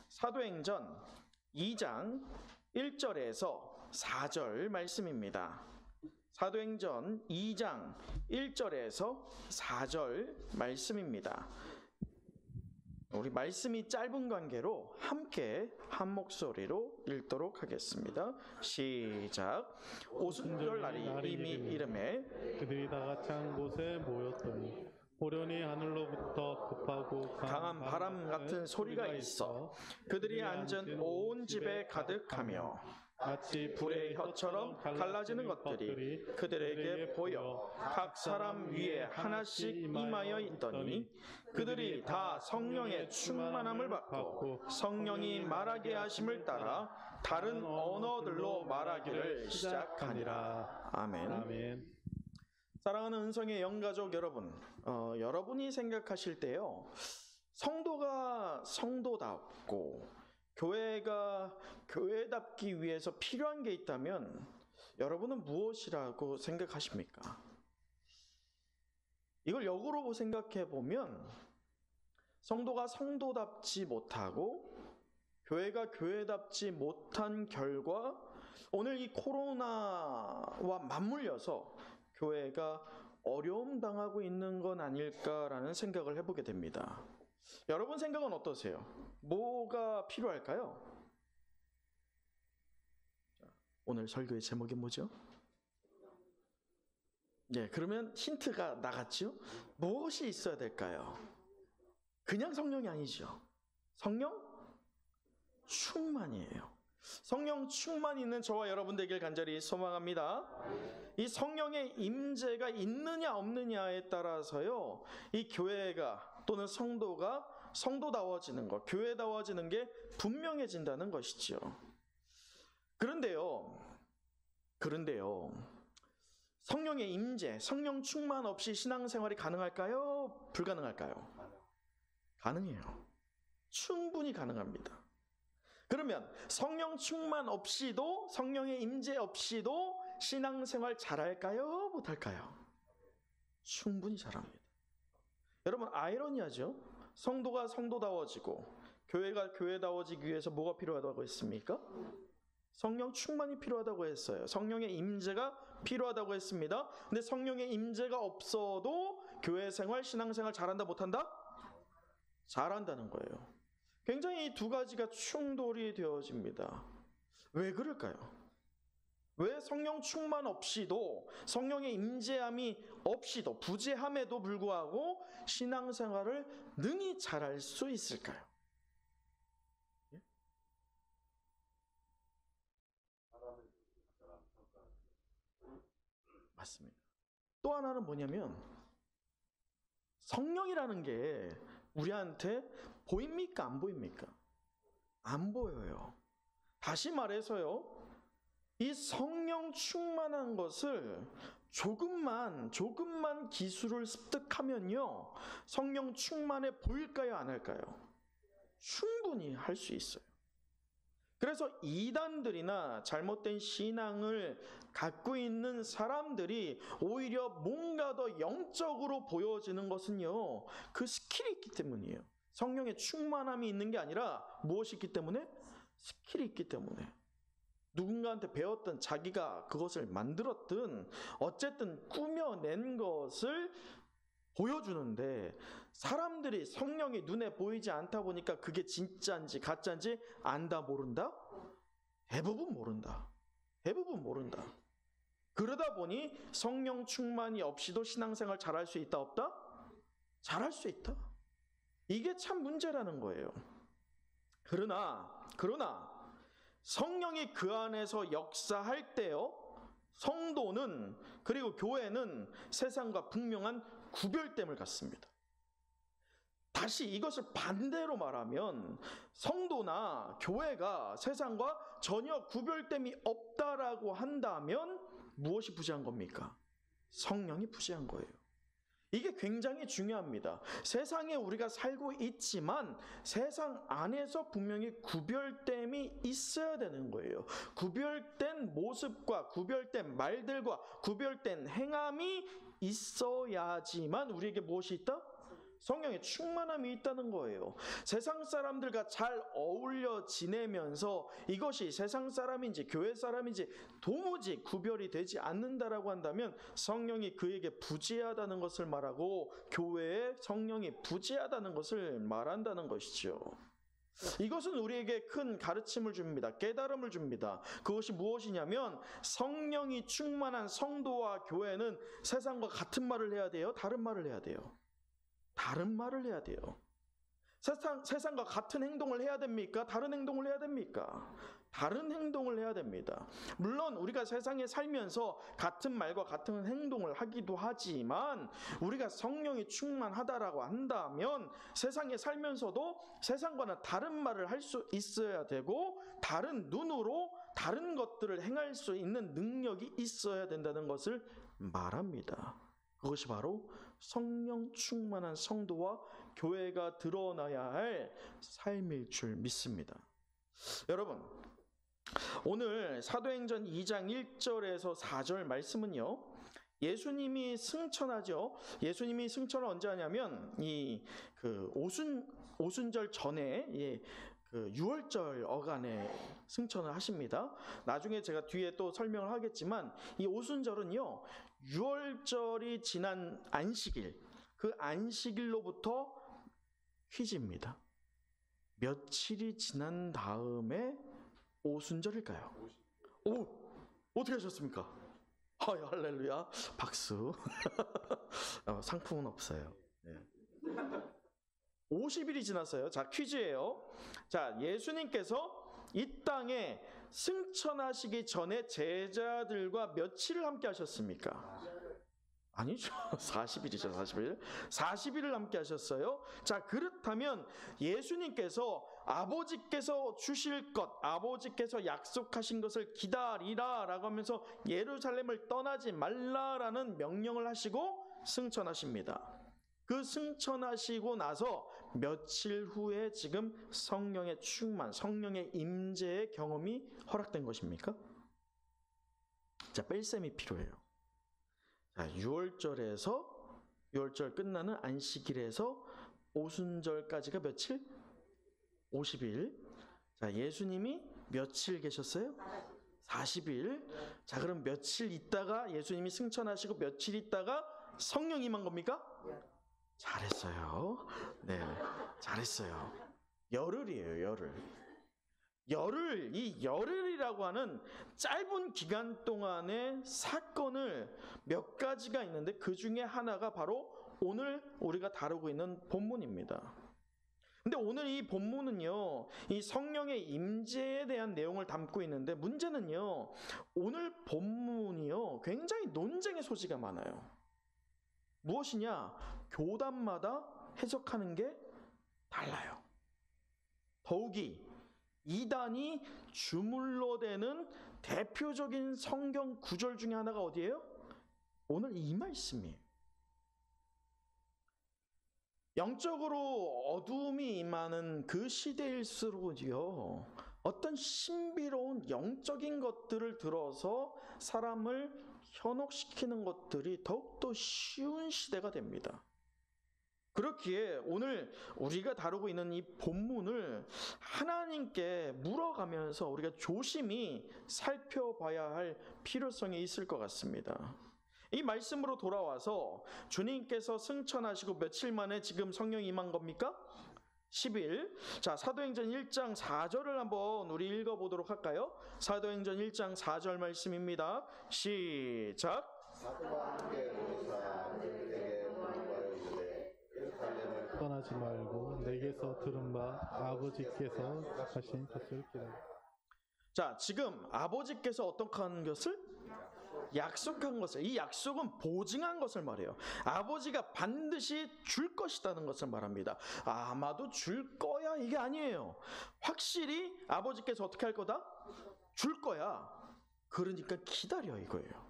사도행전 2장 1절에서 4절 말씀입니다. 사도행전 2장 1절에서 4절 말씀입니다. 우리 말씀이 짧은 관계로 함께 한 목소리로 읽도록 하겠습니다. 시작. 오순절 날이 이미 이름에 그들이 다 같이 한 곳에 모였더니 호련히 하늘로부터 급하고 강한 바람 같은 소리가 있어 그들이 앉은 온 집에 가득하며 마치 불의 혀처럼 갈라지는 것들이 그들에게 보여 각 사람 위에 하나씩 임하여 있더니 그들이 다 성령의 충만함을 받고 성령이 말하게 하심을 따라 다른 언어들로 말하기를 시작하니라. 아멘. 사랑하는 은성의 영가족 여러분, 여러분이 생각하실 때요, 성도가 성도답고 교회가 교회답기 위해서 필요한 게 있다면 여러분은 무엇이라고 생각하십니까? 이걸 역으로 생각해 보면 성도가 성도답지 못하고 교회가 교회답지 못한 결과 오늘 이 코로나와 맞물려서 교회가 어려움 당하고 있는 건 아닐까라는 생각을 해보게 됩니다. 여러분 생각은 어떠세요? 뭐가 필요할까요? 오늘 설교의 제목이 뭐죠? 네, 그러면 힌트가 나갔죠? 무엇이 있어야 될까요? 그냥 성령이 아니죠. 성령 충만이에요. 성령 충만이 있는 저와 여러분 되길 간절히 소망합니다. 이 성령의 임재가 있느냐 없느냐에 따라서요, 이 교회가 또는 성도가 성도다워지는 것, 교회다워지는 게 분명해진다는 것이죠. 그런데요, 성령의 임재, 성령 충만 없이 신앙생활이 가능할까요? 불가능할까요? 가능해요. 충분히 가능합니다. 그러면 성령 충만 없이도, 성령의 임재 없이도 신앙생활 잘할까요? 못할까요? 충분히 잘합니다. 여러분, 아이러니하죠? 성도가 성도다워지고 교회가 교회다워지기 위해서 뭐가 필요하다고 했습니까? 성령 충만이 필요하다고 했어요. 성령의 임재가 필요하다고 했습니다. 근데 성령의 임재가 없어도 교회 생활, 신앙생활 잘한다 못한다? 잘한다는 거예요. 굉장히 이 두 가지가 충돌이 되어집니다. 왜 그럴까요? 왜 성령 충만 없이도, 성령의 임재함이 없이도, 부재함에도 불구하고 신앙생활을 능히 잘할 수 있을까요? 예? 맞습니다. 또 하나는 뭐냐면 성령이라는 게 우리한테 보입니까? 안 보입니까? 안 보여요. 다시 말해서요, 이 성령 충만한 것을 조금만 기술을 습득하면요, 성령 충만해 보일까요? 안 할까요? 충분히 할 수 있어요. 그래서 이단들이나 잘못된 신앙을 갖고 있는 사람들이 오히려 뭔가 더 영적으로 보여지는 것은요, 그 스킬이 있기 때문이에요. 성령의 충만함이 있는 게 아니라 무엇이 있기 때문에? 스킬이 있기 때문에. 누군가한테 배웠든 자기가 그것을 만들었든 어쨌든 꾸며낸 것을 보여주는데, 사람들이 성령이 눈에 보이지 않다 보니까 그게 진짜인지 가짜인지 안다 모른다? 대부분 모른다. 그러다 보니 성령 충만이 없이도 신앙생활 잘할 수 있다 없다? 잘할 수 있다. 이게 참 문제라는 거예요. 그러나 성령이 그 안에서 역사할 때요, 성도는, 그리고 교회는 세상과 분명한 구별됨을 갖습니다. 다시 이것을 반대로 말하면 성도나 교회가 세상과 전혀 구별됨이 없다라고 한다면 무엇이 부재한 겁니까? 성령이 부재한 거예요. 이게 굉장히 중요합니다. 세상에 우리가 살고 있지만 세상 안에서 분명히 구별됨이 있어야 되는 거예요. 구별된 모습과 구별된 말들과 구별된 행함이 있어야지만 우리에게 무엇이 있다? 성령의 충만함이 있다는 거예요. 세상 사람들과 잘 어울려 지내면서 이것이 세상 사람인지 교회 사람인지 도무지 구별이 되지 않는다라고 한다면 성령이 그에게 부재하다는 것을 말하고 교회에 성령이 부재하다는 것을 말한다는 것이죠. 이것은 우리에게 큰 가르침을 줍니다. 깨달음을 줍니다. 그것이 무엇이냐면 성령이 충만한 성도와 교회는 세상과 같은 말을 해야 돼요? 다른 말을 해야 돼요? 다른 말을 해야 돼요. 세상과 같은 행동을 해야 됩니까? 다른 행동을 해야 됩니까? 다른 행동을 해야 됩니다. 물론 우리가 세상에 살면서 같은 말과 같은 행동을 하기도 하지만 우리가 성령이 충만하다라고 한다면 세상에 살면서도 세상과는 다른 말을 할 수 있어야 되고 다른 눈으로 다른 것들을 행할 수 있는 능력이 있어야 된다는 것을 말합니다. 그것이 바로 성령 충만한 성도와 교회가 드러나야 할 삶일 줄 믿습니다. 여러분, 오늘 사도행전 2장 1절에서 4절 말씀은요, 예수님이 승천하죠. 예수님이 승천을 언제 하냐면 오순절 전에 유월절 어간에 승천을 하십니다. 나중에 제가 뒤에 또 설명을 하겠지만 이 오순절은요, 유월절이 지난 안식일, 그 안식일로부터 퀴즈입니다. 며칠이 지난 다음에 오순절일까요? 어떻게 하셨습니까? 할렐루야, 박수. 상품은 없어요. 네. 50일이 지났어요. 자, 퀴즈예요. 자, 예수님께서 이 땅에 승천하시기 전에 제자들과 며칠을 함께 하셨습니까? 아니죠. 40일이죠. 40일. 40일을 함께 하셨어요. 자, 그렇다면 예수님께서 아버지께서 주실 것, 아버지께서 약속하신 것을 기다리라 라고 하면서 예루살렘을 떠나지 말라라는 명령을 하시고 승천하십니다. 그 승천하시고 나서 며칠 후에 지금 성령의 충만, 성령의 임재의 경험이 허락된 것입니까? 자, 뺄셈이 필요해요. 자, 유월절 끝나는 안식일에서 오순절까지가 며칠? 50일. 자, 예수님이 며칠 계셨어요? 40일. 자, 그럼 며칠 있다가 예수님이 승천하시고 며칠 있다가 성령 임한 겁니까? 잘했어요. 네, 잘했어요. 열흘이에요, 열흘. 이 열흘이라고 하는 짧은 기간 동안의 사건을 몇 가지가 있는데 그 중에 하나가 바로 오늘 우리가 다루고 있는 본문입니다. 근데 오늘 이 본문은요, 이 성령의 임재에 대한 내용을 담고 있는데 문제는요, 오늘 본문이요, 굉장히 논쟁의 소지가 많아요. 무엇이냐? 교단마다 해석하는 게 달라요. 더욱이 이단이 주물러 대는 대표적인 성경 구절 중에 하나가 어디예요? 오늘 이 말씀이에요. 영적으로 어두움이 임하는 그 시대일수록요, 어떤 신비로운 영적인 것들을 들어서 사람을 현혹시키는 것들이 더욱더 쉬운 시대가 됩니다. 그렇기에 오늘 우리가 다루고 있는 이 본문을 하나님께 물어가면서 우리가 조심히 살펴봐야 할 필요성이 있을 것 같습니다. 이 말씀으로 돌아와서 주님께서 승천하시고 며칠 만에 지금 성령이 임한 겁니까? 10일. 자, 사도행전 1장 4절을 한번 우리 읽어보도록 할까요? 사도행전 1장 4절 말씀입니다. 시작. 떠나지 말고 내게서 들은 바 아버지께서 하신 것을 기다려. 자, 지금 아버지께서 어떻게 하는 것을? 약속한 것을, 이 약속은 보증한 것을 말해요. 아버지가 반드시 줄 것이라는 것을 말합니다. 아마도 줄 거야, 이게 아니에요. 확실히 아버지께서 어떻게 할 거다? 줄 거야. 그러니까 기다려, 이거예요.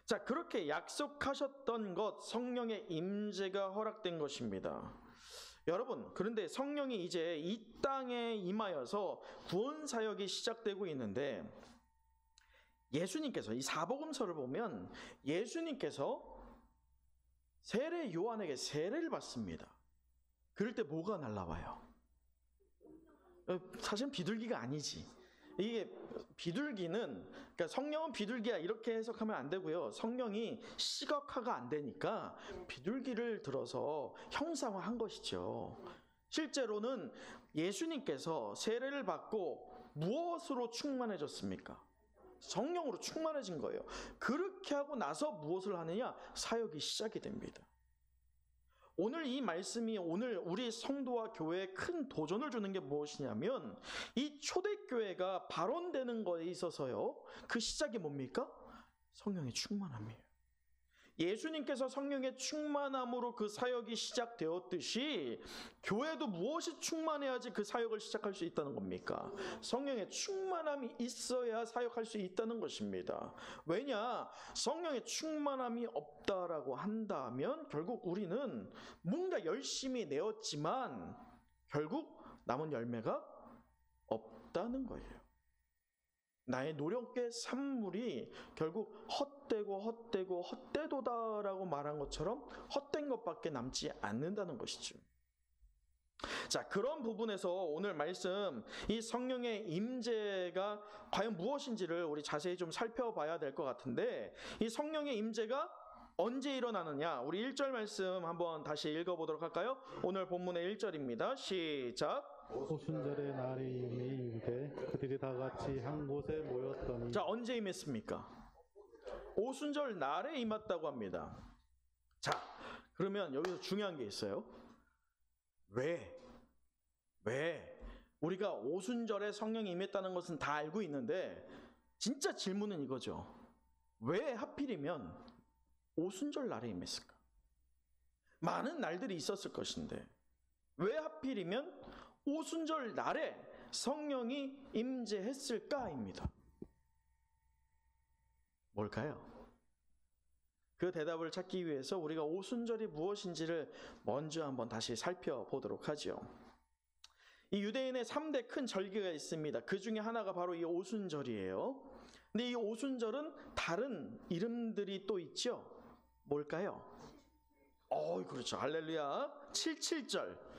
자, 그렇게 약속하셨던 것, 성령의 임재가 허락된 것입니다. 여러분, 그런데 성령이 이제 이 땅에 임하여서 구원 사역이 시작되고 있는데, 예수님께서 이 사복음서를 보면 예수님께서 세례 요한에게 세례를 받습니다. 그럴 때 뭐가 날라와요? 사실 비둘기가 아니지. 이게 비둘기는, 그러니까 성령은 비둘기야 이렇게 해석하면 안 되고요. 성령이 시각화가 안 되니까 비둘기를 들어서 형상화한 것이죠. 실제로는 예수님께서 세례를 받고 무엇으로 충만해졌습니까? 성령으로 충만해진 거예요. 그렇게 하고 나서 무엇을 하느냐? 사역이 시작이 됩니다. 오늘 이 말씀이 오늘 우리 성도와 교회에 큰 도전을 주는 게 무엇이냐면, 이 초대교회가 발원되는 거에 있어서요, 그 시작이 뭡니까? 성령의 충만함이에요. 예수님께서 성령의 충만함으로 그 사역이 시작되었듯이 교회도 무엇이 충만해야지 그 사역을 시작할 수 있다는 겁니까? 성령의 충만함이 있어야 사역할 수 있다는 것입니다. 왜냐? 성령의 충만함이 없다라고 한다면 결국 우리는 뭔가 열심히 내었지만 결국 남은 열매가 없다는 거예요. 나의 노력의 산물이 결국 헛되도다라고 말한 것처럼 헛된 것밖에 남지 않는다는 것이죠. 자, 그런 부분에서 오늘 말씀, 이 성령의 임재가 과연 무엇인지를 우리 자세히 좀 살펴봐야 될 것 같은데, 이 성령의 임재가 언제 일어나느냐? 우리 1절 말씀 한번 다시 읽어보도록 할까요? 오늘 본문의 1절입니다. 시작. 오순절의 날이 이미 이르되 그들이 다 같이 한 곳에 모였더니. 자, 언제 임했습니까? 오순절 날에 임했다고 합니다. 자, 그러면 여기서 중요한 게 있어요. 왜 우리가 오순절에 성령이 임했다는 것은 다 알고 있는데, 진짜 질문은 이거죠. 왜 하필이면 오순절 날에 임했을까? 많은 날들이 있었을 것인데 왜 하필이면 오순절 날에 성령이 임재했을까입니다. 뭘까요? 그 대답을 찾기 위해서 우리가 오순절이 무엇인지를 먼저 한번 다시 살펴보도록 하죠. 이 유대인의 3대 큰 절기가 있습니다. 그 중에 하나가 바로 이 오순절이에요. 근데 이 오순절은 다른 이름들이 또 있죠. 뭘까요? 그렇죠. 할렐루야. 77절.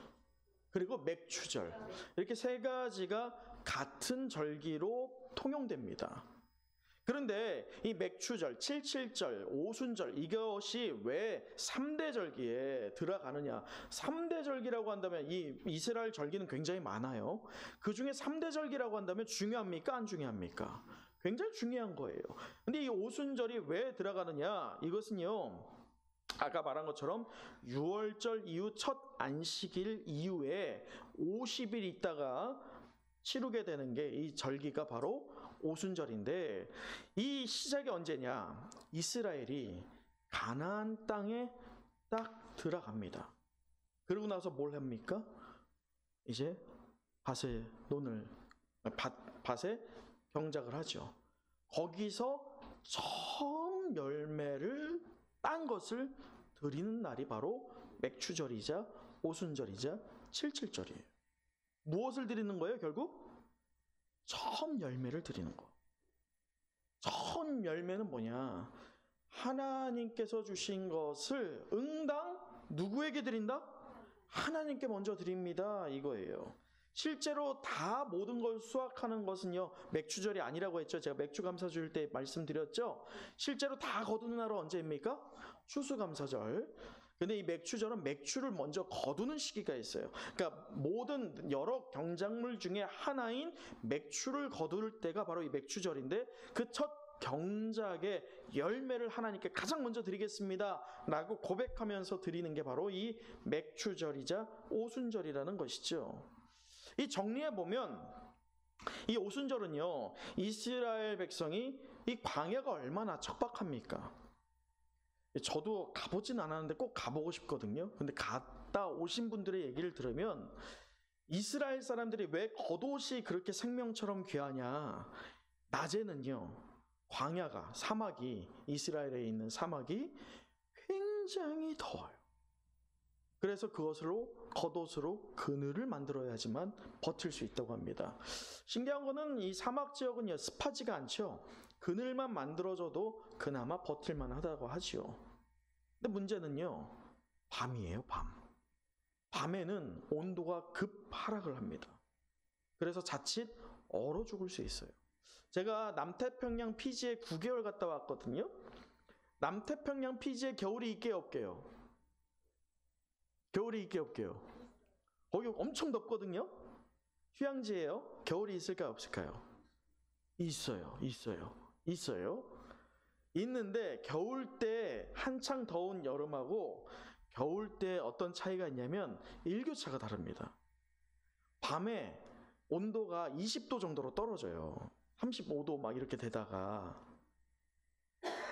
그리고 맥추절, 이렇게 세 가지가 같은 절기로 통용됩니다. 그런데 이 맥추절, 77절, 오순절, 이것이 왜 3대 절기에 들어가느냐? 3대 절기라고 한다면 이 이스라엘 절기는 굉장히 많아요. 그 중에 3대 절기라고 한다면 중요합니까? 안 중요합니까? 굉장히 중요한 거예요. 근데 이 오순절이 왜 들어가느냐? 이것은요, 아까 말한 것처럼 6월절 이후 첫 안식일 이후에 50일 있다가 치르게 되는 게 이 절기가 바로 오순절인데, 이 시작이 언제냐? 이스라엘이 가나안 땅에 딱 들어갑니다. 그러고 나서 뭘 합니까? 이제 밭에 경작을 하죠. 거기서 처음 열매를 딴 것을 드리는 날이 바로 맥추절이자 오순절이자 77절이에요. 무엇을 드리는 거예요? 결국 처음 열매를 드리는 거. 처음 열매는 뭐냐? 하나님께서 주신 것을 응당 누구에게 드린다? 하나님께 먼저 드립니다, 이거예요. 실제로 다 모든 걸 수확하는 것은요, 맥추절이 아니라고 했죠. 제가 맥추감사절 때 말씀드렸죠. 실제로 다 거두는 날은 언제입니까? 추수감사절. 근데 이 맥추절은 맥추를 먼저 거두는 시기가 있어요. 그러니까 모든 여러 경작물 중에 하나인 맥추를 거둘 때가 바로 이 맥추절인데, 그 첫 경작의 열매를 하나님께 가장 먼저 드리겠습니다 라고 고백하면서 드리는 게 바로 이 맥추절이자 오순절이라는 것이죠. 이 정리해보면 이 오순절은요, 이스라엘 백성이 이 광야가 얼마나 척박합니까? 저도 가보진 않았는데 꼭 가보고 싶거든요. 근데 갔다 오신 분들의 얘기를 들으면 이스라엘 사람들이 왜 겉옷이 그렇게 생명처럼 귀하냐? 낮에는요, 광야가, 사막이, 이스라엘에 있는 사막이 굉장히 더워요. 그래서 그것으로 겉옷으로 그늘을 만들어야지만 버틸 수 있다고 합니다. 신기한 거는 이 사막 지역은 습하지가 않죠. 그늘만 만들어줘도 그나마 버틸만 하다고 하지요. 근데 문제는요, 밤이에요, 밤. 밤에는 온도가 급하락을 합니다. 그래서 자칫 얼어 죽을 수 있어요. 제가 남태평양 피지에 9개월 갔다 왔거든요. 남태평양 피지에 겨울이 있게요, 없게요? 겨울이 있게 없게요? 거기 엄청 덥거든요. 휴양지예요. 겨울이 있을까요, 없을까요? 있어요. 있는데 겨울 때 한창 더운 여름하고 겨울 때 어떤 차이가 있냐면 일교차가 다릅니다. 밤에 온도가 20도 정도로 떨어져요. 35도 막 이렇게 되다가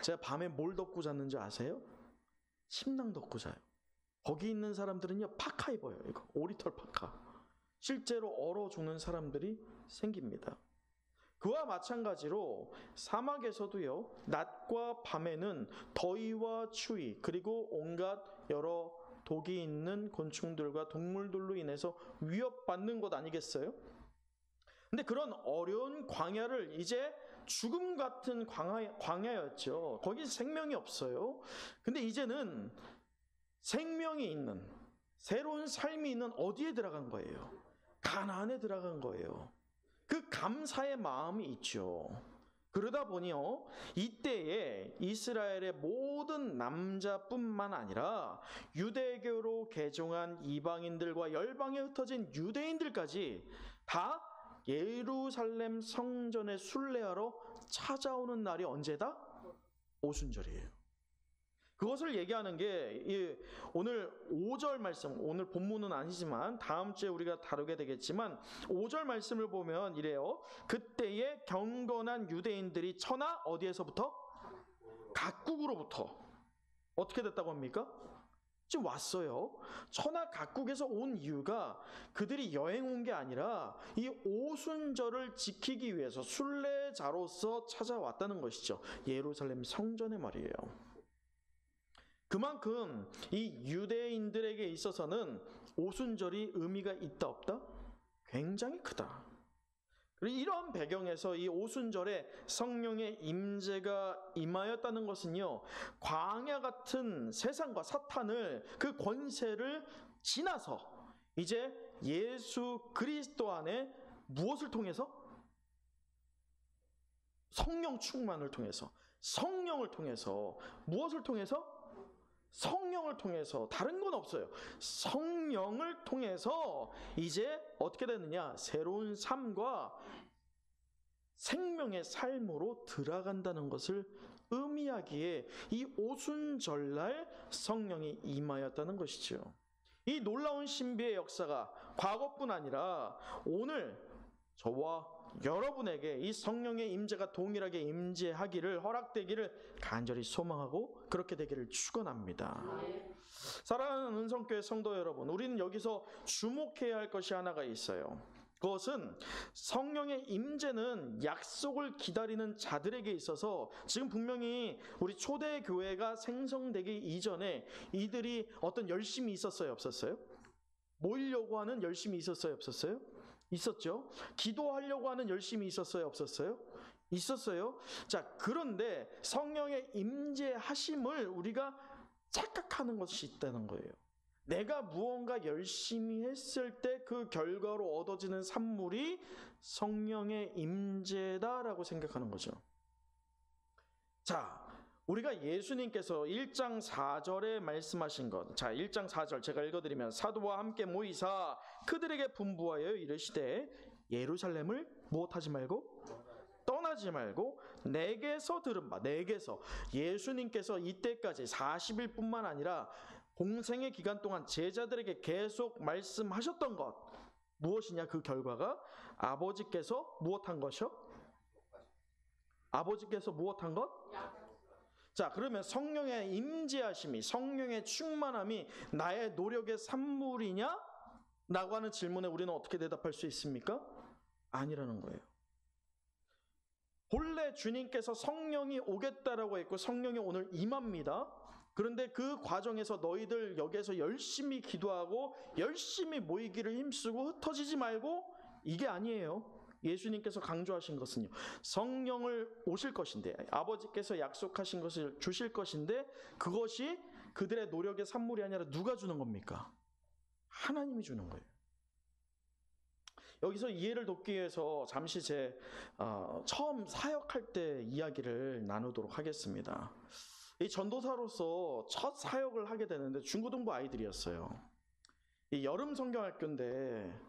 제가 밤에 뭘 덮고 잤는지 아세요? 침낭 덮고 자요. 거기 있는 사람들은요, 파카 입어요. 이거 오리털 파카. 실제로 얼어 죽는 사람들이 생깁니다. 그와 마찬가지로 사막에서도요, 낮과 밤에는 더위와 추위, 그리고 온갖 여러 독이 있는 곤충들과 동물들로 인해서 위협받는 것 아니겠어요? 근데 그런 어려운 광야를 이제 죽음 같은 광야였죠. 거기 생명이 없어요. 근데 이제는 생명이 있는, 새로운 삶이 있는 어디에 들어간 거예요? 가나안에 들어간 거예요. 그 감사의 마음이 있죠. 그러다 보니요, 이때에 이스라엘의 모든 남자뿐만 아니라 유대교로 개종한 이방인들과 열방에 흩어진 유대인들까지 다 예루살렘 성전에 순례하러 찾아오는 날이 언제다? 오순절이에요. 그것을 얘기하는 게 오늘 5절 말씀, 오늘 본문은 아니지만 다음 주에 우리가 다루게 되겠지만 5절 말씀을 보면 이래요. 그때에 경건한 유대인들이 천하 어디에서부터? 각국으로부터. 어떻게 됐다고 합니까? 지금 왔어요. 천하 각국에서 온 이유가 그들이 여행 온 게 아니라 이 오순절을 지키기 위해서 순례자로서 찾아왔다는 것이죠. 예루살렘 성전에 말이에요. 그만큼 이 유대인들에게 있어서는 오순절이 의미가 있다 없다? 굉장히 크다. 이런 배경에서 이 오순절에 성령의 임재가 임하였다는 것은요, 광야 같은 세상과 사탄을, 그 권세를 지나서 이제 예수 그리스도 안에 무엇을 통해서? 성령 충만을 통해서, 성령을 통해서, 무엇을 통해서? 성령을 통해서. 다른 건 없어요. 성령을 통해서 이제 어떻게 되느냐? 새로운 삶과 생명의 삶으로 들어간다는 것을 의미하기에 이 오순절날 성령이 임하였다는 것이죠. 이 놀라운 신비의 역사가 과거뿐 아니라 오늘 저와 여러분에게 이 성령의 임재가 동일하게 임재하기를, 허락되기를 간절히 소망하고 그렇게 되기를 축원합니다. 사랑하는 은성교회 성도 여러분, 우리는 여기서 주목해야 할 것이 하나가 있어요. 그것은 성령의 임재는 약속을 기다리는 자들에게 있어서 지금 분명히 우리 초대교회가 생성되기 이전에 이들이 어떤 열심이 있었어요, 없었어요? 모이려고 하는 열심이 있었어요, 없었어요? 있었죠. 기도하려고 하는 열심이 있었어요, 없었어요? 있었어요. 자, 그런데 성령의 임재하심을 우리가 착각하는 것이 있다는 거예요. 내가 무언가 열심히 했을 때 그 결과로 얻어지는 산물이 성령의 임재다라고 생각하는 거죠. 자, 우리가 예수님께서 1장 4절에 말씀하신 것, 자 1장 4절 제가 읽어드리면, 사도와 함께 모이사 그들에게 분부하여 이르시되 예루살렘을 무엇하지 말고? 떠나지 말고 내게서 들은 바, 내게서, 예수님께서 이때까지 40일뿐만 아니라 공생의 기간 동안 제자들에게 계속 말씀하셨던 것, 무엇이냐? 그 결과가 아버지께서 무엇한 것이요? 아버지께서 무엇한 것? 자, 그러면 성령의 임재하심이, 성령의 충만함이 나의 노력의 산물이냐? 라고 하는 질문에 우리는 어떻게 대답할 수 있습니까? 아니라는 거예요. 본래 주님께서 성령이 오겠다라고 했고 성령이 오늘 임합니다. 그런데 그 과정에서 너희들 여기에서 열심히 기도하고 열심히 모이기를 힘쓰고 흩어지지 말고, 이게 아니에요. 예수님께서 강조하신 것은요, 성령을 오실 것인데, 아버지께서 약속하신 것을 주실 것인데, 그것이 그들의 노력의 산물이 아니라 누가 주는 겁니까? 하나님이 주는 거예요. 여기서 이해를 돕기 위해서 잠시 제 처음 사역할 때 이야기를 나누도록 하겠습니다. 이 전도사로서 첫 사역을 하게 되는데 중고등부 아이들이었어요. 이 여름 성경학교인데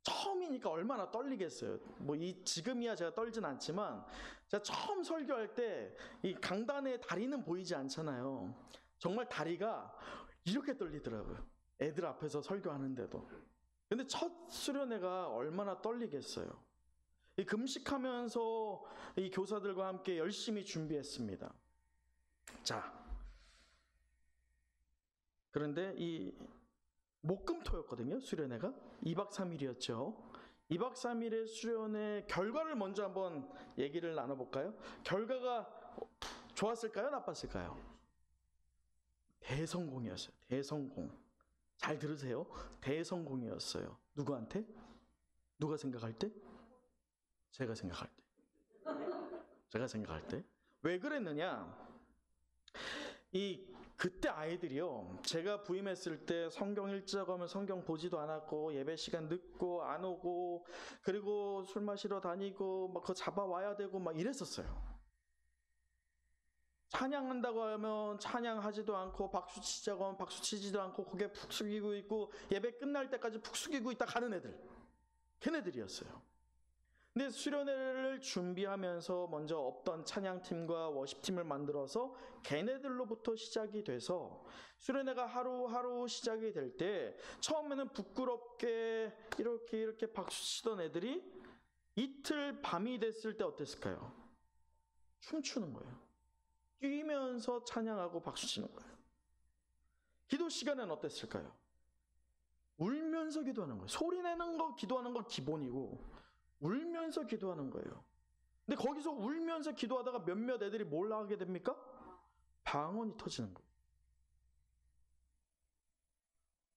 처음이니까 얼마나 떨리겠어요. 뭐 지금이야 제가 떨진 않지만 제가 처음 설교할 때 이 강단의 다리는 보이지 않잖아요. 정말 다리가 이렇게 떨리더라고요. 애들 앞에서 설교하는데도. 근데 첫 수련회가 얼마나 떨리겠어요. 이 금식하면서 이 교사들과 함께 열심히 준비했습니다. 자, 그런데 이 목금토였거든요. 수련회가 2박 3일이었죠. 2박 3일의 수련회 결과를 먼저 한번 얘기를 나눠볼까요? 결과가 좋았을까요? 나빴을까요? 대성공이었어요. 대성공. 잘 들으세요. 대성공이었어요. 누구한테? 누가 생각할 때? 제가 생각할 때. 제가 생각할 때. 왜 그랬느냐? 그때 아이들이요. 제가 부임했을 때 성경 읽자고 하면 성경 보지도 않았고 예배 시간 늦고 안 오고 그리고 술 마시러 다니고 막 그거 잡아와야 되고 막 이랬었어요. 찬양한다고 하면 찬양하지도 않고 박수 치자고 하면 박수 치지도 않고 고개 푹 숙이고 있고 예배 끝날 때까지 푹 숙이고 있다 가는 애들. 걔네들이었어요. 근데 수련회를 준비하면서 먼저 없던 찬양팀과 워십팀을 만들어서 걔네들로부터 시작이 돼서 수련회가 하루하루 시작이 될 때 처음에는 부끄럽게 이렇게 박수 치던 애들이 이틀 밤이 됐을 때 어땠을까요? 춤추는 거예요. 뛰면서 찬양하고 박수 치는 거예요. 기도 시간은 어땠을까요? 울면서 기도하는 거예요. 소리 내는 거 기도하는 거 기본이고 울면서 기도하는 거예요. 근데 거기서 울면서 기도하다가 몇몇 애들이 뭘 하게 됩니까? 방언이 터지는 거예요.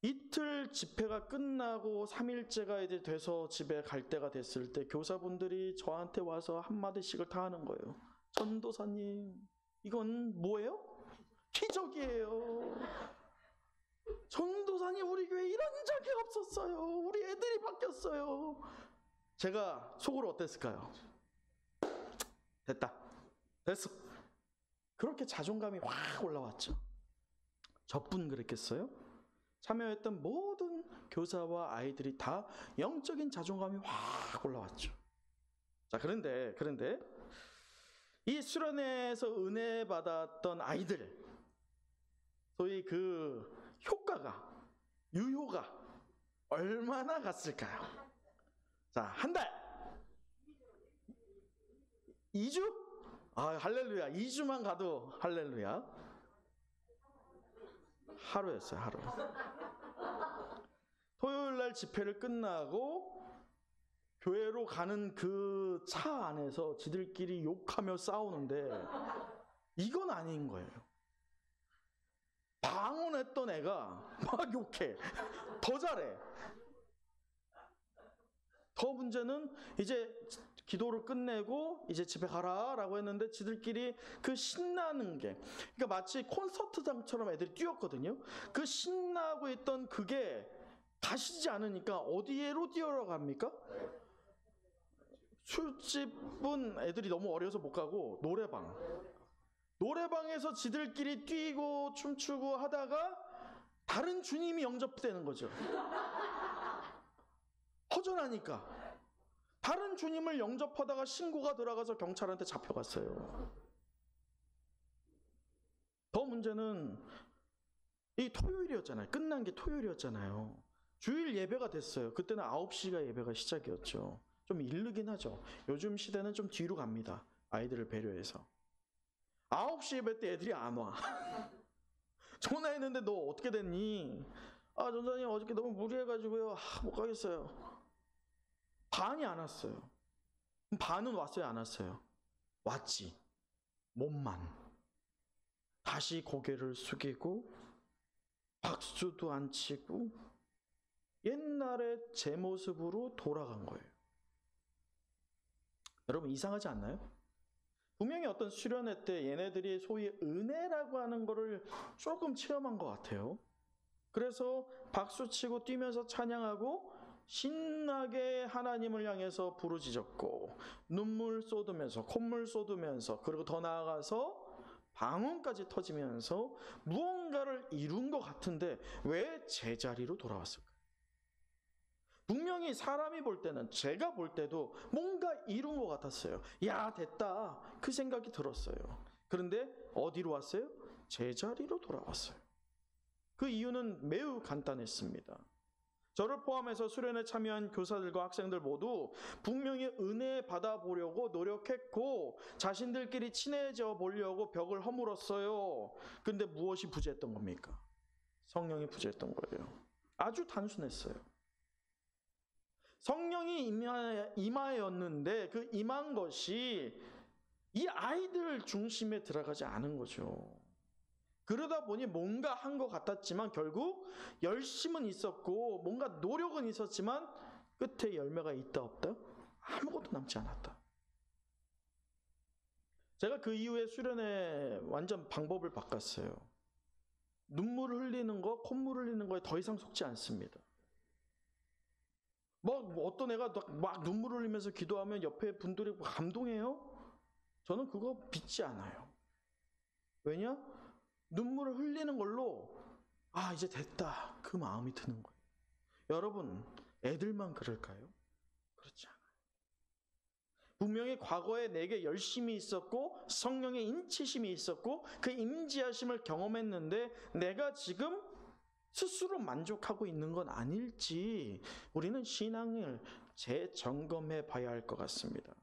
이틀 집회가 끝나고 3일째가 이제 돼서 집에 갈 때가 됐을 때 교사분들이 저한테 와서 한마디씩을 다 하는 거예요. 전도사님, 이건 뭐예요? 기적이에요. 전도사님, 우리 교회 이런 적이 없었어요. 우리 애들이 바뀌었어요. 제가 속으로 어땠을까요? 됐다. 됐어. 그렇게 자존감이 확 올라왔죠. 저뿐 그랬겠어요? 참여했던 모든 교사와 아이들이 다 영적인 자존감이 확 올라왔죠. 자, 그런데 이 수련회에서 은혜 받았던 아이들, 소위 그 유효가 얼마나 갔을까요? 자, 한 달. 2주? 할렐루야. 2주만 가도 할렐루야. 하루였어요, 하루. 토요일 날 집회를 끝나고 교회로 가는 그 차 안에서 지들끼리 욕하며 싸우는데 이건 아닌 거예요. 방언했던 애가 막 욕해. 더 잘해. 더 문제는 이제 기도를 끝내고 이제 집에 가라라고 했는데 지들끼리 그 신나는 게, 그러니까 마치 콘서트장처럼 애들이 뛰었거든요. 그 신나고 있던 그게 가시지 않으니까 어디로 뛰어갑니까? 술집은 애들이 너무 어려서 못 가고 노래방에서 지들끼리 뛰고 춤추고 하다가 다른 주님이 영접되는 거죠. 허전하니까. 다른 주님을 영접하다가 신고가 들어가서 경찰한테 잡혀갔어요. 더 문제는 이 토요일이었잖아요. 끝난 게 토요일이었잖아요. 주일 예배가 됐어요. 그때는 9시가 예배가 시작이었죠. 좀 이르긴 하죠. 요즘 시대는 좀 뒤로 갑니다. 아이들을 배려해서. 9시 예배 때 애들이 안 와. 전화했는데 너 어떻게 됐니? 전사님 어저께 너무 무리해가지고요. 못 가겠어요. 반이 안 왔어요. 반은 왔어요, 안 왔어요? 왔지. 몸만. 다시 고개를 숙이고 박수도 안 치고 옛날의 제 모습으로 돌아간 거예요. 여러분 이상하지 않나요? 분명히 어떤 수련회 때 얘네들이 소위 은혜라고 하는 거를 조금 체험한 것 같아요. 그래서 박수치고 뛰면서 찬양하고 신나게 하나님을 향해서 부르짖었고 눈물 쏟으면서 콧물 쏟으면서 그리고 더 나아가서 방언까지 터지면서 무언가를 이룬 것 같은데 왜 제자리로 돌아왔을까요? 분명히 사람이 볼 때는, 제가 볼 때도 뭔가 이룬 것 같았어요. 야, 됐다, 그 생각이 들었어요. 그런데 어디로 왔어요? 제자리로 돌아왔어요. 그 이유는 매우 간단했습니다. 저를 포함해서 수련회 참여한 교사들과 학생들 모두 분명히 은혜 받아보려고 노력했고 자신들끼리 친해져 보려고 벽을 허물었어요. 근데 무엇이 부재했던 겁니까? 성령이 부재했던 거예요. 아주 단순했어요. 성령이 임하였는데 그 임한 것이 이 아이들 중심에 들어가지 않은 거죠. 그러다 보니 뭔가 한 것 같았지만 결국 열심은 있었고 뭔가 노력은 있었지만 끝에 열매가 있다 없다? 아무것도 남지 않았다. 제가 그 이후에 수련회 완전 방법을 바꿨어요. 눈물을 흘리는 거, 콧물 흘리는 거에 더 이상 속지 않습니다. 어떤 애가 막 눈물 흘리면서 기도하면 옆에 분들이 감동해요? 저는 그거 믿지 않아요. 왜냐? 눈물을 흘리는 걸로 이제 됐다, 그 마음이 드는 거예요. 여러분, 애들만 그럴까요? 그렇지 않아요. 분명히 과거에 내게 열심이 있었고 성령의 인치심이 있었고 그 임재하심을 경험했는데 내가 지금 스스로 만족하고 있는 건 아닐지 우리는 신앙을 재점검해 봐야 할 것 같습니다.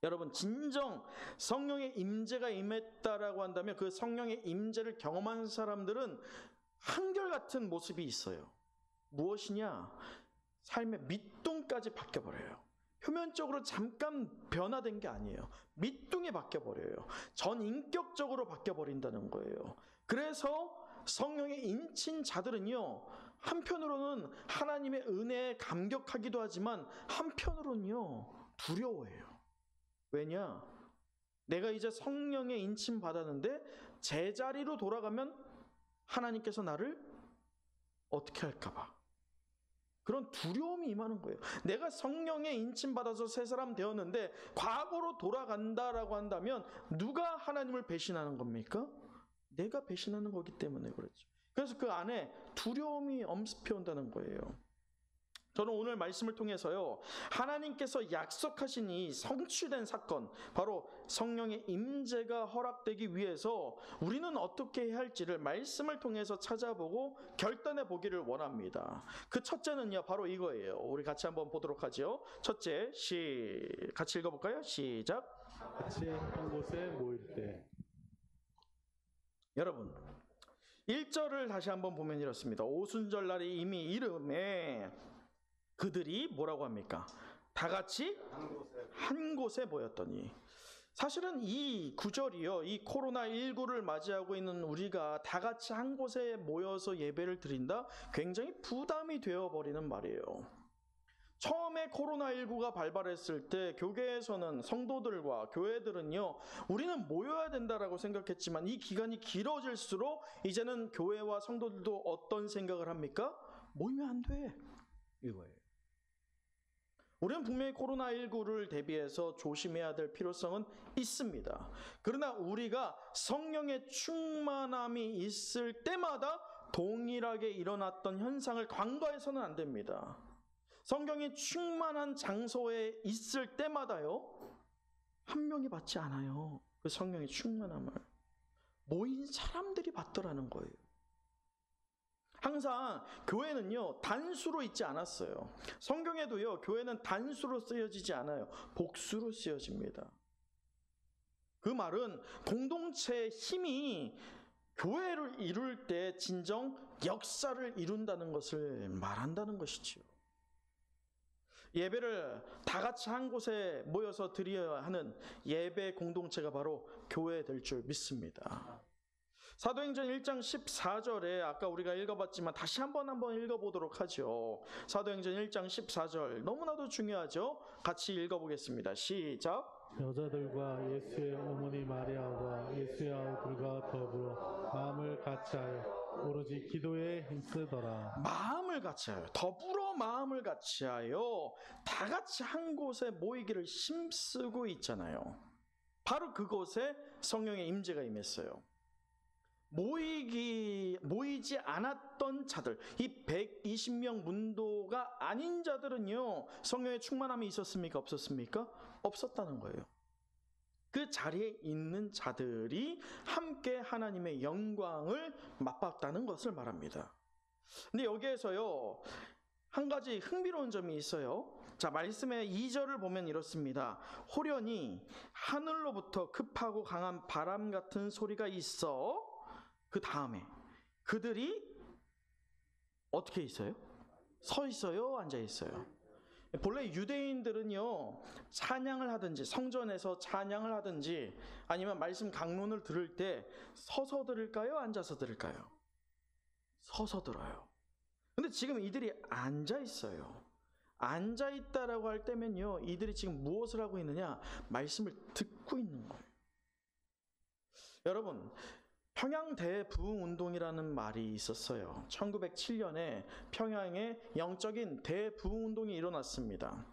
여러분, 진정 성령의 임재가 임했다라고 한다면 그 성령의 임재를 경험한 사람들은 한결같은 모습이 있어요. 무엇이냐? 삶의 밑둥까지 바뀌어버려요. 표면적으로 잠깐 변화된 게 아니에요. 밑둥이 바뀌어버려요. 전인격적으로 바뀌어버린다는 거예요. 그래서 성령의 인친 자들은요, 한편으로는 하나님의 은혜에 감격하기도 하지만 한편으로는요, 두려워해요. 왜냐? 내가 이제 성령의 인침 받았는데 제자리로 돌아가면 하나님께서 나를 어떻게 할까 봐. 그런 두려움이 임하는 거예요. 내가 성령의 인침 받아서 새 사람 되었는데 과거로 돌아간다라고 한다면 누가 하나님을 배신하는 겁니까? 내가 배신하는 거기 때문에 그렇죠. 그래서 그 안에 두려움이 엄습해 온다는 거예요. 저는 오늘 말씀을 통해서요, 하나님께서 약속하신 이 성취된 사건, 바로 성령의 임재가 허락되기 위해서 우리는 어떻게 해야 할지를 말씀을 통해서 찾아보고 결단해 보기를 원합니다. 그 첫째는요, 바로 이거예요. 우리 같이 한번 보도록 하죠. 첫째, 같이 읽어볼까요? 시작. 같이 한 곳에 모일 때. 여러분, 1절을 다시 한번 보면 이렇습니다. 오순절날이 이미 이름에 그들이 뭐라고 합니까? 다 같이 한 곳에 모였더니. 사실은 이 구절이요, 이 코로나19를 맞이하고 있는 우리가 다 같이 한 곳에 모여서 예배를 드린다? 굉장히 부담이 되어버리는 말이에요. 처음에 코로나19가 발발했을 때 교계에서는 성도들과 교회들은요, 우리는 모여야 된다라고 생각했지만 이 기간이 길어질수록 이제는 교회와 성도들도 어떤 생각을 합니까? 모이면 안 돼, 이거예요. 우리는 분명히 코로나19를 대비해서 조심해야 될 필요성은 있습니다. 그러나 우리가 성령의 충만함이 있을 때마다 동일하게 일어났던 현상을 간과해서는 안 됩니다. 성경이 충만한 장소에 있을 때마다요, 한 명이 받지 않아요. 그 성령의 충만함을 모인 사람들이 받더라는 거예요. 항상 교회는요, 단수로 있지 않았어요. 성경에도요, 교회는 단수로 쓰여지지 않아요. 복수로 쓰여집니다. 그 말은 공동체의 힘이 교회를 이룰 때 진정 역사를 이룬다는 것을 말한다는 것이지요. 예배를 다 같이 한 곳에 모여서 드려야 하는 예배 공동체가 바로 교회 될 줄 믿습니다. 사도행전 1장 14절에 아까 우리가 읽어봤지만 다시 한번 읽어보도록 하죠. 사도행전 1장 14절 너무나도 중요하죠. 같이 읽어보겠습니다. 시작. 여자들과 예수의 어머니 마리아와 예수의 아들과 더불어 마음을 같이하여 오로지 기도에 힘쓰더라. 마음을 같이하여, 더불어 마음을 같이하여 다 같이 한 곳에 모이기를 힘쓰고 있잖아요. 바로 그곳에 성령의 임재가 임했어요. 모이지 않았던 자들, 이 120명 문도가 아닌 자들은요, 성령의 충만함이 있었습니까? 없었습니까? 없었다는 거예요. 그 자리에 있는 자들이 함께 하나님의 영광을 맛봤다는 것을 말합니다. 근데 여기에서요, 한 가지 흥미로운 점이 있어요. 자, 말씀의 2절을 보면 이렇습니다. 호련히 하늘로부터 급하고 강한 바람 같은 소리가 있어. 그 다음에 그들이 어떻게 있어요? 서 있어요? 앉아 있어요? 본래 유대인들은요, 찬양을 하든지 성전에서 찬양을 하든지 아니면 말씀 강론을 들을 때 서서 들을까요? 앉아서 들을까요? 서서 들어요. 근데 지금 이들이 앉아 있어요. 앉아 있다라고 할 때면요, 이들이 지금 무엇을 하고 있느냐? 말씀을 듣고 있는 거예요. 여러분, 평양 대부흥운동이라는 말이 있었어요. 1907년에 평양에 영적인 대부흥운동이 일어났습니다.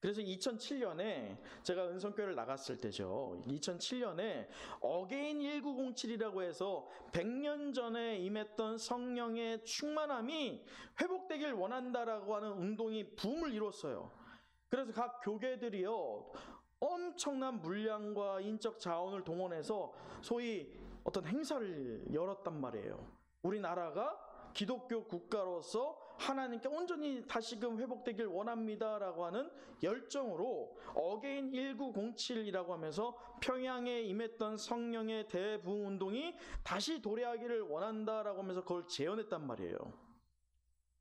그래서 2007년에 제가 은성교회를 나갔을 때죠. 2007년에 어게인 1907이라고 해서 100년 전에 임했던 성령의 충만함이 회복되길 원한다라고 하는 운동이 붐을 이뤘어요. 그래서 각 교계들이요, 엄청난 물량과 인적 자원을 동원해서 소위 어떤 행사를 열었단 말이에요. 우리나라가 기독교 국가로서 하나님께 온전히 다시금 회복되길 원합니다라고 하는 열정으로 어게인 1907이라고 하면서 평양에 임했던 성령의 대부흥운동이 다시 도래하기를 원한다라고 하면서 그걸 재현했단 말이에요.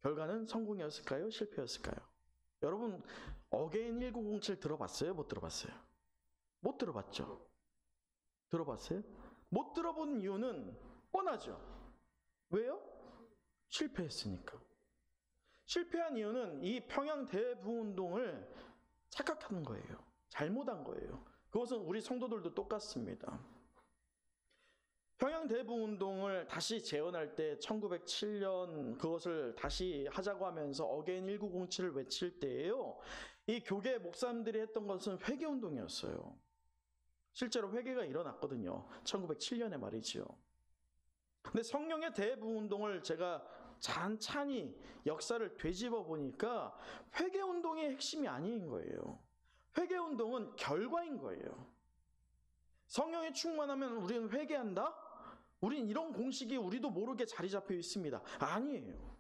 결과는 성공이었을까요? 실패였을까요? 여러분, 어게인 1907 들어봤어요? 못 들어봤어요? 못 들어봤죠? 들어봤어요? 못 들어본 이유는 뻔하죠. 왜요? 실패했으니까. 실패한 이유는 이 평양 대부흥운동을 착각한 거예요. 잘못한 거예요. 그것은 우리 성도들도 똑같습니다. 평양 대부흥운동을 다시 재현할 때 1907년 그것을 다시 하자고 하면서 어게인 1907을 외칠 때에요, 이 교계 목사님들이 했던 것은 회개운동이었어요. 실제로 회개가 일어났거든요. 1907년에 말이죠. 근데 성령의 대부흥운동을 제가 찬찬히 역사를 되짚어 보니까 회개운동의 핵심이 아닌 거예요. 회개운동은 결과인 거예요. 성령이 충만하면 우리는 회개한다? 우린 이런 공식이 우리도 모르게 자리 잡혀 있습니다. 아니에요.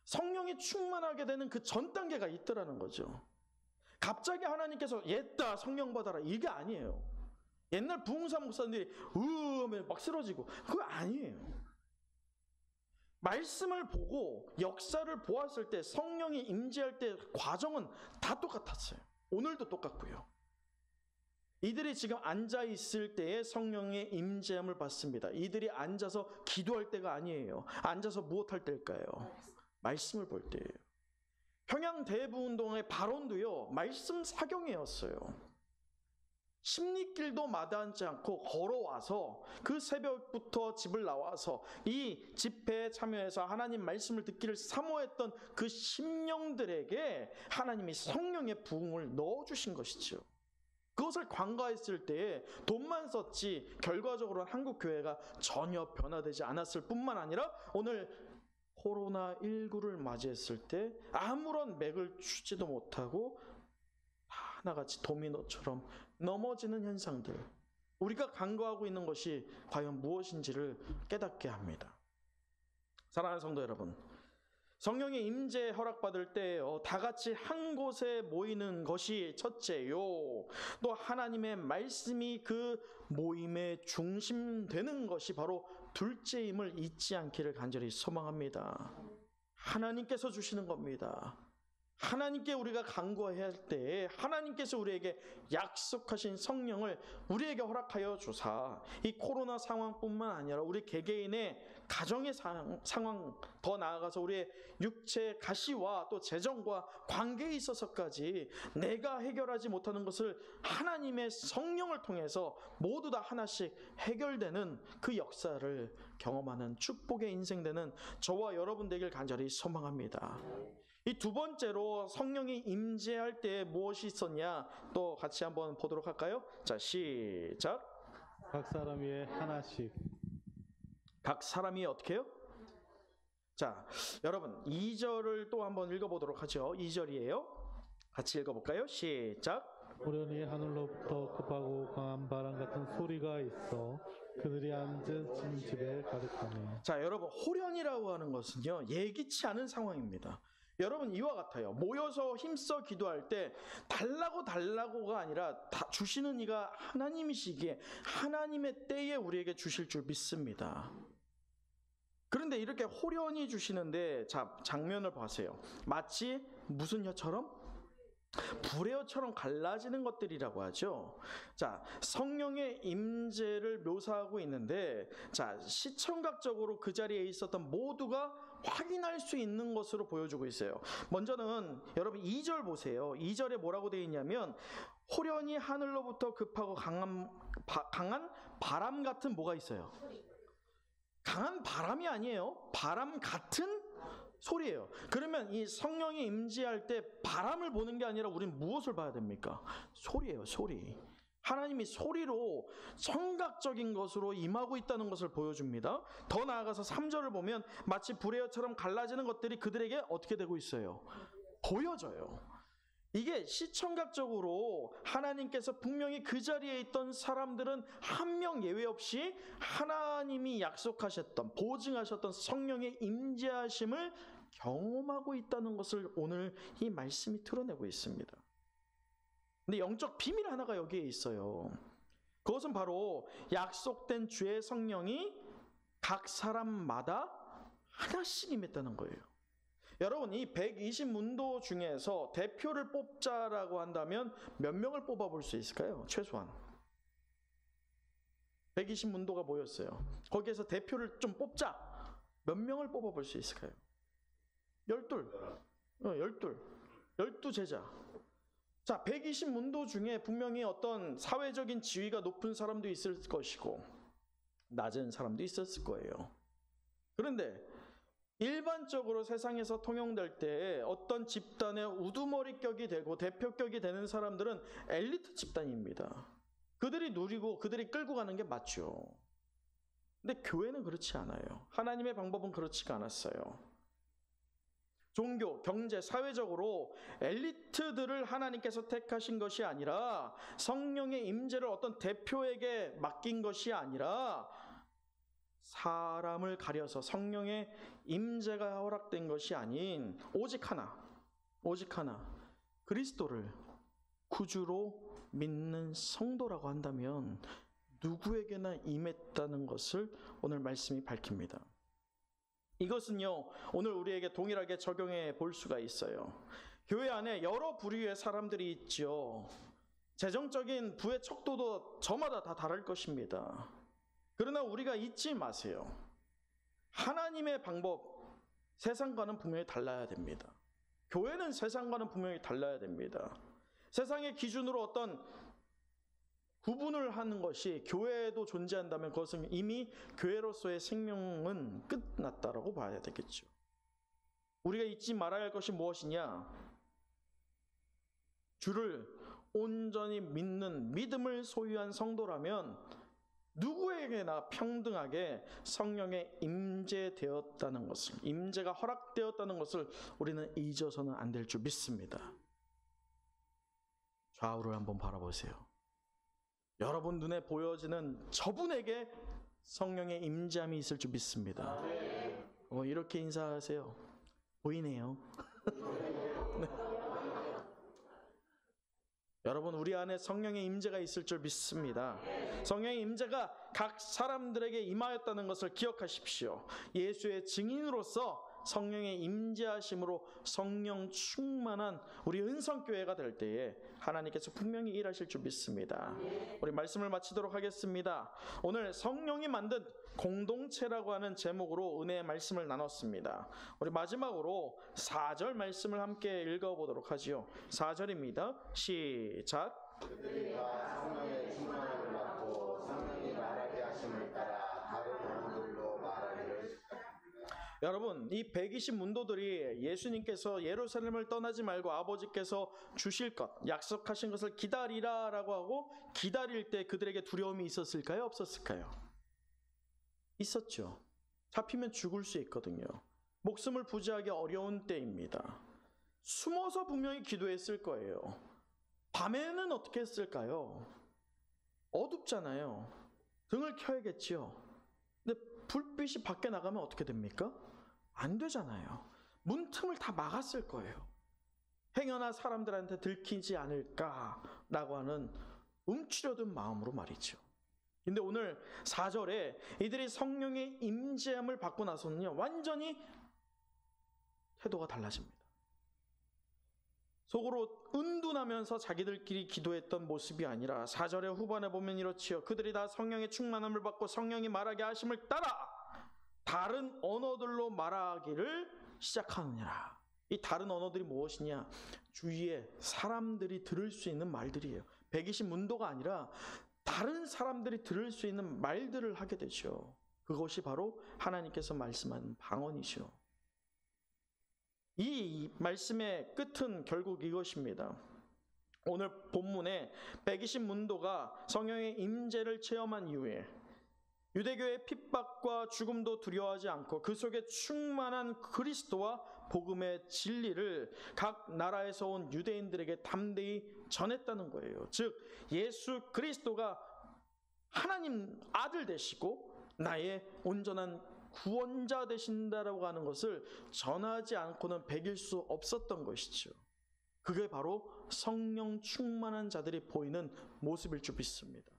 성령이 충만하게 되는 그 전 단계가 있더라는 거죠. 갑자기 하나님께서 옛다 성령 받아라, 이게 아니에요. 옛날 부흥사 목사님들이 막 쓰러지고, 그거 아니에요. 말씀을 보고 역사를 보았을 때, 성령이 임재할 때 과정은 다 똑같았어요. 오늘도 똑같고요. 이들이 지금 앉아 있을 때에 성령의 임재함을 받습니다. 이들이 앉아서 기도할 때가 아니에요. 앉아서 무엇할 때일까요? 말씀을 볼 때예요. 평양 대부운동의 발원도요, 말씀 사경이었어요. 십리길도 마다하지 않고 걸어와서 그 새벽부터 집을 나와서 이 집회에 참여해서 하나님 말씀을 듣기를 사모했던 그 심령들에게 하나님이 성령의 부흥을 넣어주신 것이죠. 그것을 관가했을 때에 돈만 썼지 결과적으로는 한국교회가 전혀 변화되지 않았을 뿐만 아니라 오늘 코로나19를 맞이했을 때 아무런 맥을 추지도 못하고 하나같이 도미노처럼 넘어지는 현상들, 우리가 간과하고 있는 것이 과연 무엇인지를 깨닫게 합니다. 사랑하는 성도 여러분, 성령의 임재 허락받을 때에요, 다 같이 한 곳에 모이는 것이 첫째요, 또 하나님의 말씀이 그 모임의 중심 되는 것이 바로 둘째임을 잊지 않기를 간절히 소망합니다. 하나님께서 주시는 겁니다. 하나님께 우리가 간구해야 할 때에 하나님께서 우리에게 약속하신 성령을 우리에게 허락하여 주사 이 코로나 상황뿐만 아니라 우리 개개인의 가정의 상황, 더 나아가서 우리의 육체 가시와 또 재정과 관계에 있어서까지 내가 해결하지 못하는 것을 하나님의 성령을 통해서 모두 다 하나씩 해결되는 그 역사를 경험하는 축복의 인생 되는 저와 여러분 되길 간절히 소망합니다. 이 두 번째로 성령이 임재할 때 무엇이 있었냐 또 같이 한번 보도록 할까요? 자, 시작. 각 사람 위에 하나씩. 각 사람이 어떻게 해요? 자, 여러분 2절을 또 한번 읽어보도록 하죠. 2절이에요. 같이 읽어볼까요? 시작. 호련히 하늘로부터 급하고 강한 바람 같은 소리가 있어 그들이 앉은 집에 가득하네. 자, 여러분 호련이라고 하는 것은요 예기치 않은 상황입니다. 여러분 이와 같아요. 모여서 힘써 기도할 때 달라고가 아니라 다 주시는 이가 하나님이시기에 하나님의 때에 우리에게 주실 줄 믿습니다. 그런데 이렇게 호련히 주시는데 자, 장면을 보세요. 마치 무슨 혀처럼? 불의 혀처럼 갈라지는 것들이라고 하죠. 자, 성령의 임재를 묘사하고 있는데 자, 시청각적으로 그 자리에 있었던 모두가 확인할 수 있는 것으로 보여주고 있어요. 먼저는 여러분 2절 보세요. 2절에 뭐라고 되어 있냐면 호련히 하늘로부터 급하고 강한 바람 같은 뭐가 있어요? 강한 바람이 아니에요. 바람 같은 소리예요. 그러면 이 성령이 임재할 때 바람을 보는 게 아니라 우리는 무엇을 봐야 됩니까? 소리예요, 소리. 하나님이 소리로 청각적인 것으로 임하고 있다는 것을 보여줍니다. 더 나아가서 3절을 보면 마치 불의 혀처럼 갈라지는 것들이 그들에게 어떻게 되고 있어요? 보여져요. 이게 시청각적으로 하나님께서 분명히 그 자리에 있던 사람들은 한 명 예외 없이 하나님이 약속하셨던, 보증하셨던 성령의 임재하심을 경험하고 있다는 것을 오늘 이 말씀이 드러내고 있습니다. 근데 영적 비밀 하나가 여기에 있어요. 그것은 바로 약속된 주의 성령이 각 사람마다 하나씩 임했다는 거예요. 여러분 이 120문도 중에서 대표를 뽑자라고 한다면 몇 명을 뽑아볼 수 있을까요? 최소한 120문도가 모였어요. 거기에서 대표를 좀 뽑자. 몇 명을 뽑아볼 수 있을까요? 12 제자. 자, 120문도 중에 분명히 어떤 사회적인 지위가 높은 사람도 있을 것이고 낮은 사람도 있었을 거예요. 그런데 일반적으로 세상에서 통용될 때 어떤 집단의 우두머리격이 되고 대표격이 되는 사람들은 엘리트 집단입니다. 그들이 누리고 그들이 끌고 가는 게 맞죠. 근데 교회는 그렇지 않아요. 하나님의 방법은 그렇지가 않았어요. 종교, 경제, 사회적으로 엘리트들을 하나님께서 택하신 것이 아니라 성령의 임재를 어떤 대표에게 맡긴 것이 아니라 사람을 가려서 성령의 임재가 허락된 것이 아닌 오직 하나 그리스도를 구주로 믿는 성도라고 한다면 누구에게나 임했다는 것을 오늘 말씀이 밝힙니다. 이것은요 오늘 우리에게 동일하게 적용해 볼 수가 있어요. 교회 안에 여러 부류의 사람들이 있죠. 재정적인 부의 척도도 저마다 다 다를 것입니다. 그러나 우리가 잊지 마세요. 하나님의 방법 세상과는 분명히 달라야 됩니다. 교회는 세상과는 분명히 달라야 됩니다. 세상의 기준으로 어떤 구분을 하는 것이 교회에도 존재한다면 그것은 이미 교회로서의 생명은 끝났다라고 봐야 되겠죠. 우리가 잊지 말아야 할 것이 무엇이냐? 주를 온전히 믿는 믿음을 소유한 성도라면 누구에게나 평등하게 성령의 임재되었다는 것을, 임재가 허락되었다는 것을 우리는 잊어서는 안 될 줄 믿습니다. 좌우를 한번 바라보세요. 여러분 눈에 보여지는 저분에게 성령의 임재함이 있을 줄 믿습니다. 이렇게 인사하세요. 보이네요. 네. 여러분 우리 안에 성령의 임재가 있을 줄 믿습니다. 성령의 임재가 각 사람들에게 임하였다는 것을 기억하십시오. 예수의 증인으로서 성령의 임재하심으로 성령 충만한 우리 은성교회가 될 때에 하나님께서 분명히 일하실 줄 믿습니다. 우리 말씀을 마치도록 하겠습니다. 오늘 성령이 만든 공동체라고 하는 제목으로 은혜의 말씀을 나눴습니다. 우리 마지막으로 4절 말씀을 함께 읽어보도록 하지요. 4절입니다. 시작. 그들과 성령의 충만함을 받고 성령이 말하게 하심을 따라 다른 언어들로 말하기를 시작합니다. 여러분, 이 120 문도들이 예수님께서 예루살렘을 떠나지 말고 아버지께서 주실 것, 약속하신 것을 기다리라라고 하고 기다릴 때 그들에게 두려움이 있었을까요? 없었을까요? 있었죠. 잡히면 죽을 수 있거든요. 목숨을 부지하기 어려운 때입니다. 숨어서 분명히 기도했을 거예요. 밤에는 어떻게 했을까요? 어둡잖아요. 등을 켜야겠지요. 근데 불빛이 밖에 나가면 어떻게 됩니까? 안 되잖아요. 문틈을 다 막았을 거예요. 행여나 사람들한테 들키지 않을까라고 하는 움츠려든 마음으로 말이죠. 근데 오늘 4절에 이들이 성령의 임재함을 받고 나서는요, 완전히 태도가 달라집니다. 속으로 은둔하면서 자기들끼리 기도했던 모습이 아니라 4절의 후반에 보면 이렇지요. 그들이 다 성령의 충만함을 받고 성령이 말하게 하심을 따라 다른 언어들로 말하기를 시작하느니라. 이 다른 언어들이 무엇이냐? 주위에 사람들이 들을 수 있는 말들이에요. 120 문도가 아니라 다른 사람들이 들을 수 있는 말들을 하게 되죠. 그것이 바로 하나님께서 말씀하는 방언이죠. 이 말씀의 끝은 결국 이것입니다. 오늘 본문에 120 문도가 성령의 임재를 체험한 이후에 유대교의 핍박과 죽음도 두려워하지 않고 그 속에 충만한 그리스도와 복음의 진리를 각 나라에서 온 유대인들에게 담대히 전했다는 거예요. 즉 예수 그리스도가 하나님 아들 되시고 나의 온전한 구원자 되신다라고 하는 것을 전하지 않고는 배길 수 없었던 것이죠. 그게 바로 성령 충만한 자들이 보이는 모습일 줄 믿습니다.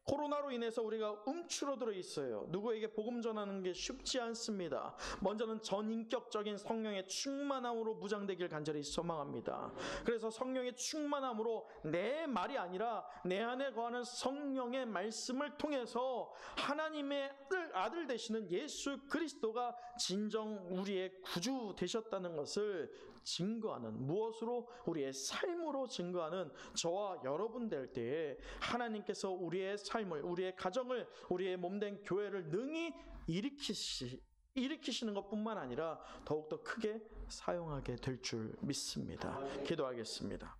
코로나로 인해서 우리가 움츠러들어 있어요. 누구에게 복음 전하는 게 쉽지 않습니다. 먼저는 전인격적인 성령의 충만함으로 무장되길 간절히 소망합니다. 그래서 성령의 충만함으로 내 말이 아니라 내 안에 거하는 성령의 말씀을 통해서 하나님의 아들 되시는 예수 그리스도가 진정 우리의 구주 되셨다는 것을 증거하는, 무엇으로? 우리의 삶으로 증거하는 저와 여러분 될 때에 하나님께서 우리의 삶을, 우리의 가정을, 우리의 몸된 교회를 능히 일으키시는 것뿐만 아니라 더욱더 크게 사용하게 될 줄 믿습니다. 기도하겠습니다.